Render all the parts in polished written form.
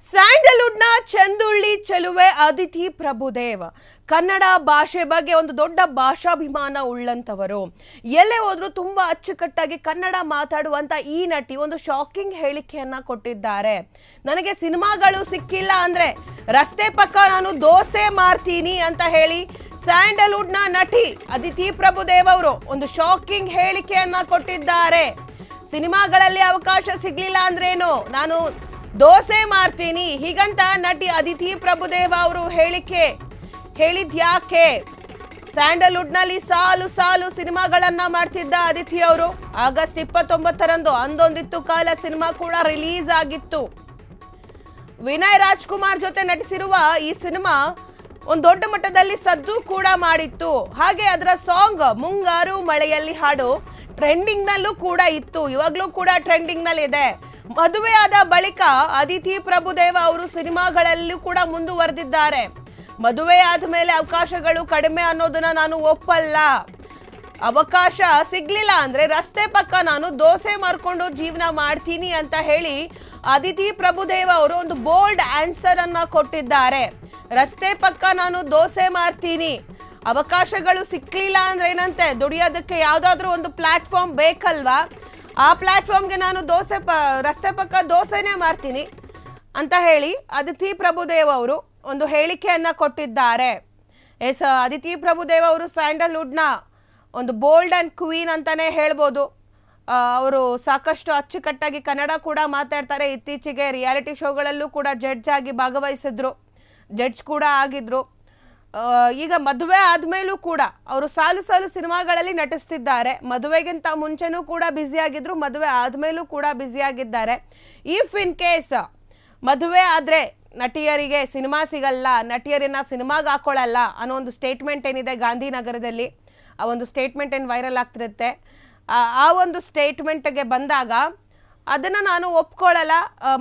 ಸ್ಯಾಂಡಲ್ವುಡ್ನ ಚಂದುಳ್ಳಿ ಚೆಲುವೆ ಅದಿತಿ ಪ್ರಭುದೇವ ಕನ್ನಡ ಭಾಷೆ ಬಗ್ಗೆ ಒಂದು ದೊಡ್ಡ ಭಾಷಾಭಿಮಾನ ಉಳ್ಳಂತವರು. ಎಲ್ಲೇ ಹೋದ್ರು ತುಂಬಾ ಅಚ್ಚುಕಟ್ಟಾಗಿ ಕನ್ನಡ ಮಾತಾಡುವಂತ ಈ ನಟಿ ಒಂದು ಶಾಕಿಂಗ್ ಹೇಳಿಕೆಯನ್ನ ಕೊಟ್ಟಿದ್ದಾರೆ. ನನಗೆ ಸಿನಿಮಾಗಳು ಸಿಕ್ಕಿಲ್ಲ ಅಂದ್ರೆ ರಸ್ತೆ ಪಕ್ಕ ನಾನು ದೋಸೆ ಮಾರ್ತೀನಿ ಅಂತ ಹೇಳಿ ಸ್ಯಾಂಡಲ್ವುಡ್ನ ನಟಿ ಅದಿತಿ ಪ್ರಭುದೇವ ಅವರು ಒಂದು ಶಾಕಿಂಗ್ ಹೇಳಿಕೆಯನ್ನ ಕೊಟ್ಟಿದ್ದಾರೆ. ಸಿನಿಮಾಗಳಲ್ಲಿ ಅವಕಾಶ ಸಿಗ್ಲಿಲ್ಲ ಅಂದ್ರೇನು, ನಾನು ದೋಸೆ ಮಾರ್ತೀನಿ ಹೀಗಂತ ನಟಿ ಅದಿತಿ ಪ್ರಭುದೇವ ಅವರು ಹೇಳಿದ್ಯಾಕೆ? ಸ್ಯಾಂಡಲ್ವುಡ್ನಲ್ಲಿ ಸಾಲು ಸಾಲು ಸಿನಿಮಾಗಳನ್ನ ಮಾಡ್ತಿದ್ದ ಅದಿತಿ ಅವರು ಆಗಸ್ಟ್ 29ರಂದು ಅಂದೊಂದಿತ್ತು ಕಾಲ ಸಿನಿಮಾ ಕೂಡ ರಿಲೀಸ್ ಆಗಿತ್ತು. ವಿನಯ್ ರಾಜ್ಕುಮಾರ್ ಜೊತೆ ನಟಿಸಿರುವ ಈ ಸಿನಿಮಾ ಒಂದು ದೊಡ್ಡ ಮಟ್ಟದಲ್ಲಿ ಸದ್ದು ಕೂಡ ಮಾಡಿತ್ತು. ಹಾಗೆ ಅದರ ಸಾಂಗ್ ಮುಂಗಾರು ಮಳೆಯಲ್ಲಿ ಹಾಡು ಟ್ರೆಂಡಿಂಗ್ ನಲ್ಲೂ ಕೂಡ ಇತ್ತು, ಇವಾಗ್ಲೂ ಕೂಡ ಟ್ರೆಂಡಿಂಗ್ ನಲ್ಲಿ ಇದೆ. ಮದುವೆಯಾದ ಬಳಿಕ ಅದಿತಿ ಪ್ರಭುದೇವ ಅವರು ಸಿನಿಮಾಗಳಲ್ಲೂ ಕೂಡ ಮುಂದುವರೆದಿದ್ದಾರೆ. ಮದುವೆ ಆದ್ಮೇಲೆ ಅವಕಾಶಗಳು ಕಡಿಮೆ ಅನ್ನೋದನ್ನ ನಾನು ಒಪ್ಪಲ್ಲ. ಅವಕಾಶ ಸಿಗ್ಲಿಲ್ಲ ಅಂದ್ರೆ ರಸ್ತೆ ಪಕ್ಕ ನಾನು ದೋಸೆ ಮಾರ್ಕೊಂಡು ಜೀವನ ಮಾಡ್ತೀನಿ ಅಂತ ಹೇಳಿ ಅದಿತಿ ಪ್ರಭುದೇವ ಅವರು ಒಂದು ಬೋಲ್ಡ್ ಆನ್ಸರ್ ಅನ್ನ ಕೊಟ್ಟಿದ್ದಾರೆ. ರಸ್ತೆ ಪಕ್ಕ ನಾನು ದೋಸೆ ಮಾರ್ತೀನಿ, ಅವಕಾಶಗಳು ಸಿಕ್ಲಿಲ್ಲ ಅಂದ್ರೆ ಏನಂತೆ, ದುಡಿಯೋದಕ್ಕೆ ಯಾವ್ದಾದ್ರು ಒಂದು ಪ್ಲಾಟ್ಫಾರ್ಮ್ ಬೇಕಲ್ವಾ, ಆ ಪ್ಲಾಟ್ಫಾರ್ಮ್ಗೆ ನಾನು ರಸ್ತೆ ಪಕ್ಕ ದೋಸೆನೇ ಮಾರ್ತೀನಿ ಅಂತ ಹೇಳಿ ಅದಿತಿ ಪ್ರಭುದೇವ ಅವರು ಒಂದು ಹೇಳಿಕೆಯನ್ನ ಕೊಟ್ಟಿದ್ದಾರೆ. ಅದಿತಿ ಪ್ರಭುದೇವ ಅವರು ಸ್ಯಾಂಡಲ್ವುಡ್ನ ಒಂದು ಬೋಲ್ಡ್ ಅಂಡ್ ಕ್ವೀನ್ ಅಂತಾನೆ ಹೇಳ್ಬೋದು. ಅವರು ಸಾಕಷ್ಟು ಅಚ್ಚುಕಟ್ಟಾಗಿ ಕನ್ನಡ ಕೂಡ ಮಾತಾಡ್ತಾರೆ. ಇತ್ತೀಚೆಗೆ ರಿಯಾಲಿಟಿ ಶೋಗಳಲ್ಲೂ ಕೂಡ ಜಡ್ಜ್ ಆಗಿ ಭಾಗವಹಿಸಿದ್ರು, ಜಡ್ಜ್ ಕೂಡ ಆಗಿದ್ರು. ಈಗ ಮದುವೆ ಆದ್ಮೇಲೂ ಕೂಡ ಅವರು ಸಾಲು ಸಾಲು ಸಿನಿಮಾಗಳಲ್ಲಿ ನಟಿಸ್ತಿದ್ದಾರೆ. ಮದುವೆಗಿಂತ ಮುಂಚೆನೂ ಕೂಡ ಬ್ಯುಸಿ ಆಗಿದ್ರು, ಮದುವೆ ಆದ್ಮೇಲೂ ಕೂಡ ಬ್ಯುಸಿ ಆಗಿದ್ದಾರೆ. ಇಫ್ ಇನ್ ಕೇಸ್ ಮದುವೆ ಆದ್ರೆ ನಟಿಯರಿಗೆ ಸಿನಿಮಾ ಸಿಗಲ್ಲ, ನಟಿಯರನ್ನ ಸಿನಿಮಾಗೆ ಹಾಕೊಳ್ಳಲ್ಲ ಅನ್ನೋ ಒಂದು ಸ್ಟೇಟ್ಮೆಂಟ್ ಏನಿದೆ ಗಾಂಧಿನಗರದಲ್ಲಿ, ಆ ಒಂದು ಸ್ಟೇಟ್ಮೆಂಟ್ ಏನು ವೈರಲ್ ಆಗ್ತಿರುತ್ತೆ. ಆ ಒಂದು ಸ್ಟೇಟ್ಮೆಂಟ್ಗೆ ಬಂದಾಗ ಅದನ್ನು ನಾನು ಒಪ್ಕೊಳ್ಳಲ್ಲ,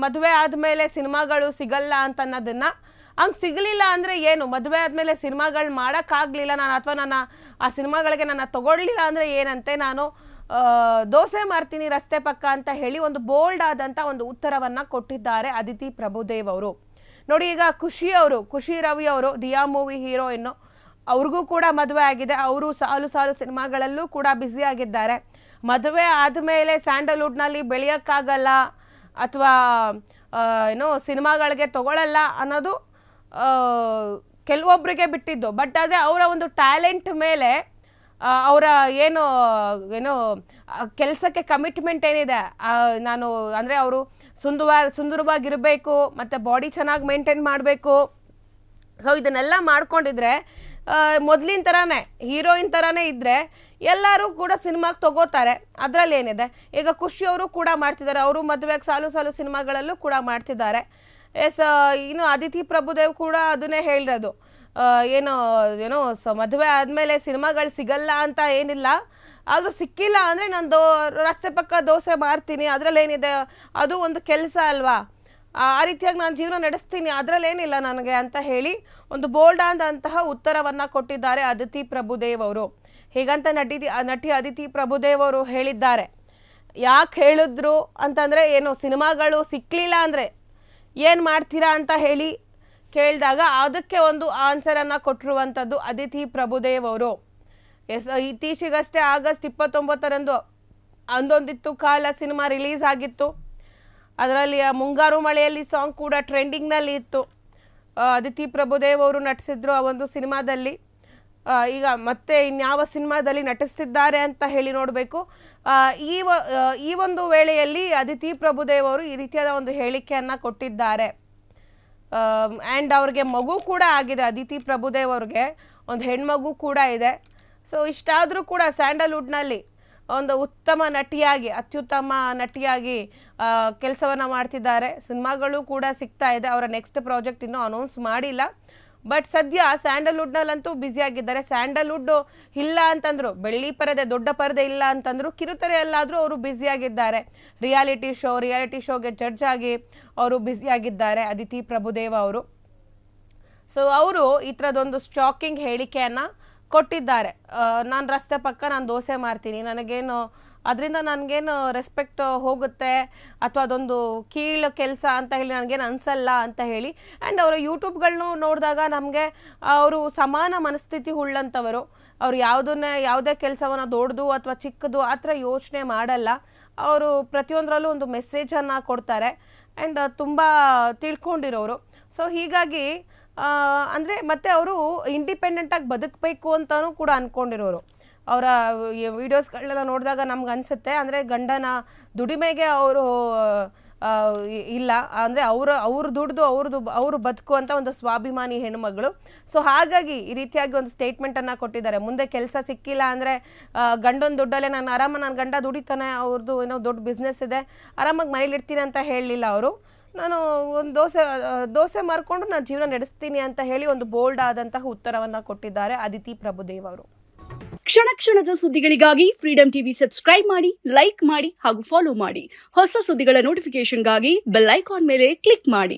ಮದುವೆ ಆದಮೇಲೆ ಸಿನಿಮಾಗಳು ಸಿಗಲ್ಲ ಅಂತ ಅನ್ನೋದನ್ನ. ಹಂಗೆ ಸಿಗಲಿಲ್ಲ ಅಂದರೆ ಏನು, ಮದುವೆ ಆದಮೇಲೆ ಸಿನಿಮಾಗಳು ಮಾಡೋಕ್ಕಾಗಲಿಲ್ಲ ನಾನು, ಅಥವಾ ನನ್ನ ಆ ಸಿನಿಮಾಗಳಿಗೆ ನನ್ನ ತಗೊಳ್ಳಿಲ್ಲ ಅಂದರೆ ಏನಂತೆ, ನಾನು ದೋಸೆ ಮಾರ್ತೀನಿ ರಸ್ತೆ ಪಕ್ಕ ಅಂತ ಹೇಳಿ ಒಂದು ಬೋಲ್ಡ್ ಆದಂಥ ಒಂದು ಉತ್ತರವನ್ನು ಕೊಟ್ಟಿದ್ದಾರೆ ಅದಿತಿ ಪ್ರಭುದೇವ್ ಅವರು. ನೋಡಿ, ಈಗ ಖುಷಿ ರವಿ ಅವರು ದಿಯಾ ಮೂವಿ ಹೀರೋಯಿನ್ನು, ಅವ್ರಿಗೂ ಕೂಡ ಮದುವೆ ಆಗಿದೆ. ಅವರು ಸಾಲು ಸಾಲು ಸಿನಿಮಾಗಳಲ್ಲೂ ಕೂಡ ಬ್ಯುಸಿ ಆಗಿದ್ದಾರೆ. ಮದುವೆ ಆದಮೇಲೆ ಸ್ಯಾಂಡಲ್ವುಡ್ನಲ್ಲಿ ಬೆಳೆಯೋಕ್ಕಾಗಲ್ಲ ಅಥವಾ ಸಿನಿಮಾಗಳಿಗೆ ತಗೊಳ್ಳಲ್ಲ ಅನ್ನೋದು ಕೆಲವೊಬ್ಬರಿಗೆ ಬಿಟ್ಟಿದ್ದು. ಬಟ್ ಆದರೆ ಅವರ ಒಂದು ಟ್ಯಾಲೆಂಟ್ ಮೇಲೆ ಅವರ ಏನು ಕೆಲಸಕ್ಕೆ ಕಮಿಟ್ಮೆಂಟ್ ಏನಿದೆ, ನಾನು ಅಂದರೆ ಅವರು ಸುಂದರವಾಗಿರಬೇಕು ಮತ್ತು ಬಾಡಿ ಚೆನ್ನಾಗಿ ಮೇಂಟೈನ್ ಮಾಡಬೇಕು. ಸೊ ಇದನ್ನೆಲ್ಲ ಮಾಡ್ಕೊಂಡಿದ್ರೆ ಮೊದಲಿನ ಥರನೇ ಹೀರೋಯಿನ್ ಥರನೇ ಇದ್ದರೆ ಎಲ್ಲರೂ ಕೂಡ ಸಿನಿಮಾಗೆ ತಗೋತಾರೆ. ಅದರಲ್ಲಿ ಏನಿದೆ, ಈಗ ಖುಷಿಯವರು ಕೂಡ ಮಾಡ್ತಿದ್ದಾರೆ, ಅವರು ಮದುವೆಗೆ ಸಾಲು ಸಾಲು ಸಿನಿಮಾಗಳಲ್ಲೂ ಕೂಡ ಮಾಡ್ತಿದ್ದಾರೆ. ಇನ್ನು ಅದಿತಿ ಪ್ರಭುದೇವ್ ಕೂಡ ಅದನ್ನೇ ಹೇಳಿರೋದು, ಮದುವೆ ಆದಮೇಲೆ ಸಿನಿಮಾಗಳು ಸಿಗಲ್ಲ ಅಂತ ಏನಿಲ್ಲ, ಆದರೂ ಸಿಕ್ಕಿಲ್ಲ ಅಂದರೆ ನಾನು ರಸ್ತೆ ಪಕ್ಕ ದೋಸೆ ಮಾರ್ತೀನಿ, ಅದರಲ್ಲಿ ಏನಿದೆ, ಅದು ಒಂದು ಕೆಲಸ ಅಲ್ವಾ, ಆ ರೀತಿಯಾಗಿ ನಾನು ಜೀವನ ನಡೆಸ್ತೀನಿ, ಅದರಲ್ಲೇನಿಲ್ಲ ನನಗೆ ಅಂತ ಹೇಳಿ ಒಂದು ಬೋಲ್ಡ್ ಆದಂತಹ ಉತ್ತರವನ್ನು ಕೊಟ್ಟಿದ್ದಾರೆ ಅದಿತಿ ಪ್ರಭುದೇವ್ ಅವರು. ಹೀಗಂತ ನಟಿ ಅದಿತಿ ಪ್ರಭುದೇವ್ ಅವರು ಹೇಳಿದ್ದಾರೆ. ಯಾಕೆ ಹೇಳಿದ್ರು ಅಂತಂದರೆ, ಸಿನಿಮಾಗಳು ಸಿಕ್ಕಲಿಲ್ಲ ಅಂದರೆ ಏನು ಮಾಡ್ತೀರಾ ಅಂತ ಹೇಳಿ ಕೇಳಿದಾಗ ಅದಕ್ಕೆ ಒಂದು ಆನ್ಸರನ್ನು ಕೊಟ್ಟಿರುವಂಥದ್ದು ಅದಿತಿ ಪ್ರಭುದೇವ್ ಅವರು. ಇತ್ತೀಚೆಗಷ್ಟೇ ಆಗಸ್ಟ್ 29ರಂದು ಅಂದೊಂದಿತ್ತು ಕಾಲ ಸಿನಿಮಾ ರಿಲೀಸ್ ಆಗಿತ್ತು. ಅದರಲ್ಲಿ ಮುಂಗಾರು ಮಳೆಯಲ್ಲಿ ಸಾಂಗ್ ಕೂಡ ಟ್ರೆಂಡಿಂಗ್ನಲ್ಲಿ ಇತ್ತು. ಅದಿತಿ ಪ್ರಭುದೇವ್ ಅವರು ನಟಿಸಿದ್ರು ಆ ಒಂದು ಸಿನಿಮಾದಲ್ಲಿ. ಈಗ ಮತ್ತೆ ಇನ್ಯಾವ ಸಿನಿಮಾದಲ್ಲಿ ನಟಿಸ್ತಿದ್ದಾರೆ ಅಂತ ಹೇಳಿ ನೋಡಬೇಕು. ಈ ಒಂದು ವೇಳೆಯಲ್ಲಿ ಅದಿತಿ ಪ್ರಭುದೇವ್ ಅವರು ಈ ರೀತಿಯಾದ ಒಂದು ಹೇಳಿಕೆಯನ್ನು ಕೊಟ್ಟಿದ್ದಾರೆ. ಆ್ಯಂಡ್ ಅವ್ರಿಗೆ ಮಗು ಕೂಡ ಆಗಿದೆ, ಅದಿತಿ ಪ್ರಭುದೇವ್ ಅವ್ರಿಗೆ ಒಂದು ಹೆಣ್ಮಗು ಕೂಡ ಇದೆ. ಸೊ ಇಷ್ಟಾದರೂ ಕೂಡ ಸ್ಯಾಂಡಲ್ವುಡ್ನಲ್ಲಿ ಒಂದು ಉತ್ತಮ ನಟಿಯಾಗಿ, ಅತ್ಯುತ್ತಮ ನಟಿಯಾಗಿ ಕೆಲಸವನ್ನು ಮಾಡ್ತಿದ್ದಾರೆ. ಸಿನಿಮಾಗಳು ಕೂಡ ಸಿಗ್ತಾ ಇದೆ. ಅವರ ನೆಕ್ಸ್ಟ್ ಪ್ರಾಜೆಕ್ಟ್ ಇನ್ನೂ ಅನೌನ್ಸ್ ಮಾಡಿಲ್ಲ. ಬಟ್ ಸದ್ಯ ಸ್ಯಾಂಡಲ್ವುಡ್ನಲ್ಲಂತೂ ಬ್ಯುಸಿ ಆಗಿದ್ದಾರೆ. ಸ್ಯಾಂಡಲ್ವುಡ್ ಇಲ್ಲ ಅಂತಂದ್ರು, ಬೆಳ್ಳಿ ಪರದೆ ದೊಡ್ಡ ಪರದೆ ಇಲ್ಲ ಅಂತಂದ್ರು, ಕಿರುತೆರೆಯಲ್ಲಾದರೂ ಅವರು ಬ್ಯುಸಿ ಆಗಿದ್ದಾರೆ. ರಿಯಾಲಿಟಿ ಶೋಗೆ ಜಡ್ಜ್ ಆಗಿ ಅವರು ಬ್ಯುಸಿ ಆಗಿದ್ದಾರೆ ಅದಿತಿ ಪ್ರಭುದೇವ ಅವರು. ಸೊ ಅವರು ಈ ಥರದೊಂದು ಶಾಕಿಂಗ್ ಹೇಳಿಕೆಯನ್ನು ಕೊಟ್ಟಿದ್ದಾರೆ. ನಾನು ರಸ್ತೆ ಪಕ್ಕ ನಾನು ದೋಸೆ ಮಾರ್ತೀನಿ, ಅದರಿಂದ ನನಗೇನು ರೆಸ್ಪೆಕ್ಟ್ ಹೋಗುತ್ತೆ ಅಥವಾ ಅದೊಂದು ಕೀಳು ಕೆಲಸ ಅಂತ ಹೇಳಿ ನನಗೇನು ಅನಿಸಲ್ಲ ಅಂತ ಹೇಳಿ. ಆ್ಯಂಡ್ ಅವರ ಯೂಟ್ಯೂಬ್ಗಳನ್ನೂ ನೋಡಿದಾಗ ನಮಗೆ ಅವರು ಸಮಾನ ಮನಸ್ಥಿತಿ ಉಳ್ಳಂಥವರು. ಅವ್ರು ಯಾವುದೇ ಕೆಲಸವನ್ನು ದೊಡ್ಡದು ಅಥವಾ ಚಿಕ್ಕದು ಆ ಥರ ಯೋಚನೆ ಮಾಡಲ್ಲ. ಅವರು ಪ್ರತಿಯೊಂದರಲ್ಲೂ ಒಂದು ಮೆಸೇಜನ್ನು ಕೊಡ್ತಾರೆ ಆ್ಯಂಡ್ ತುಂಬ ತಿಳ್ಕೊಂಡಿರೋರು. ಸೊ ಹೀಗಾಗಿ ಅಂದರೆ ಮತ್ತು ಅವರು ಇಂಡಿಪೆಂಡೆಂಟಾಗಿ ಬದುಕಬೇಕು ಅಂತಲೂ ಕೂಡ ಅಂದ್ಕೊಂಡಿರೋರು. ಅವರ ವೀಡಿಯೋಸ್ಗಳನ್ನೆಲ್ಲ ನೋಡಿದಾಗ ನಮ್ಗೆ ಅನಿಸುತ್ತೆ, ಅಂದರೆ ಗಂಡನ ದುಡಿಮೆಗೆ ಅವರು ಇಲ್ಲ, ಅಂದರೆ ಅವರು ದುಡ್ದು ಅವರು ಬದುಕುವಂಥ ಒಂದು ಸ್ವಾಭಿಮಾನಿ ಹೆಣ್ಣುಮಗಳು. ಸೊ ಹಾಗಾಗಿ ಈ ರೀತಿಯಾಗಿ ಒಂದು ಸ್ಟೇಟ್ಮೆಂಟನ್ನು ಕೊಟ್ಟಿದ್ದಾರೆ. ಮುಂದೆ ಕೆಲಸ ಸಿಕ್ಕಿಲ್ಲ ಅಂದರೆ ಗಂಡನ ದುಡ್ಡಲ್ಲೇ ನನ್ನ ಗಂಡ ದುಡಿತಾನೆ, ಅವ್ರದ್ದು ಏನೋ ದೊಡ್ಡ ಬಿಸ್ನೆಸ್ ಇದೆ, ಆರಾಮಾಗಿ ಮನೇಲಿರ್ತೀನಿ ಅಂತ ಹೇಳಲಿಲ್ಲ ಅವರು. ನಾನು ಒಂದು ದೋಸೆ ಮಾರ್ಕೊಂಡು ನಾನು ಜೀವನ ನಡೆಸ್ತೀನಿ ಅಂತ ಹೇಳಿ ಒಂದು ಬೋಲ್ಡ್ ಆದಂತಹ ಉತ್ತರವನ್ನು ಕೊಟ್ಟಿದ್ದಾರೆ ಅದಿತಿ ಪ್ರಭುದೇವ್ ಅವರು. ಕ್ಷಣ ಕ್ಷಣದ ಸುದ್ದಿಗಳಿಗಾಗಿ ಫ್ರೀಡಂ ಟಿವಿ ಸಬ್ಸ್ಕ್ರೈಬ್ ಮಾಡಿ, ಲೈಕ್ ಮಾಡಿ ಹಾಗೂ ಫಾಲೋ ಮಾಡಿ. ಹೊಸ ಸುದ್ದಿಗಳ ನೋಟಿಫಿಕೇಶನ್ಗಾಗಿ ಬೆಲ್ ಐಕಾನ್ ಮೇಲೆ ಕ್ಲಿಕ್ ಮಾಡಿ.